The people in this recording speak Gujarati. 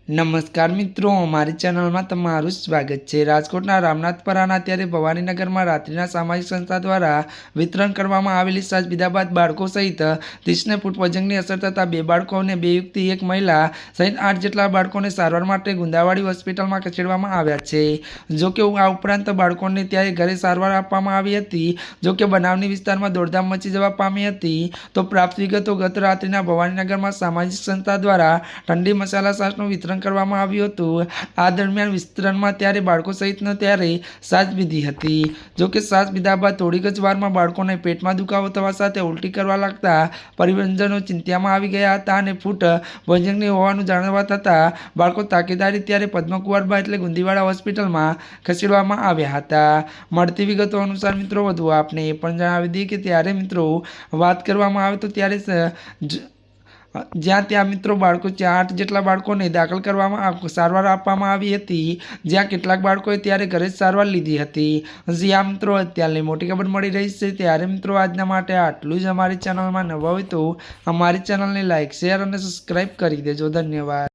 નમસ્કાર મિત્રો, અમારી ચેનલમાં તમારું સ્વાગત છે। રાજકોટના રામનાથપરાના અત્યારે ભવાનીનગરમાં રાત્રિના સામાજિક સંસ્થા દ્વારા વિતરણ કરવામાં આવેલી સાજ પીધા બાદ બાળકો સહિત 30 ફૂટ વજનની અસર થતાં 2 બાળકો અને 2 યુવતી 1 મહિલા સહિત 8 જેટલા બાળકોને સારવાર માટે ગુંદાવાડી હોસ્પિટલમાં ખસેડવામાં આવ્યા છે। જોકે આ ઉપરાંત બાળકોને ત્યારે ઘરે સારવાર આપવામાં આવી હતી। જોકે બનાવની વિસ્તારમાં દોડધામ મચી જવા પામી હતી। તો પ્રાપ્ત વિગતો ગત રાત્રિના ભવાનીનગરમાં સામાજિક સંસ્થા દ્વારા ઠંડી મસાલા છાશનું વિતરણ કરવામાં આવ્યું હતું। આ દરમિયાન વિસ્તરણમાં ત્યારે બાળકો સહિતનો ત્યારે સાજ પીધી હતી। જોકે સાજ પીધા બાદ થોડીક જ વારમાં બાળકોને પેટમાં દુખાવો થવા સાથે ઉલટી કરવા લાગતા પરિવારજનો ચિંતામાં આવી ગયા હતા અને ફૂટ વજનની હોવાનું જાણવા થતાં બાળકો તાકેદારી ત્યારે પદ્મકુંવરબા એટલે ગુંદીવાડા હોસ્પિટલમાં ખસેડવામાં આવ્યા હતા। મળતી વિગતો અનુસાર મિત્રો વધુ આપને એ પણ જણાવી દઈએ કે ત્યારે મિત્રો વાત કરવામાં આવે તો ત્યારે જ્યાં ત્યાં મિત્રો બાળકો 8 જેટલા બાળકોને દાખલ કરવામાં સારવાર આપવામાં આવી હતી। જ્યાં કેટલાક બાળકોએ ત્યારે ઘરે જ સારવાર લીધી હતી। જ્યાં મિત્રો અત્યારની મોટી ખબર મળી રહી છે। ત્યારે મિત્રો આજના માટે આટલું જ। અમારી ચેનલમાં નવા હોય તો અમારી ચેનલને લાઇક, શેર અને સબસ્ક્રાઈબ કરી દેજો। ધન્યવાદ।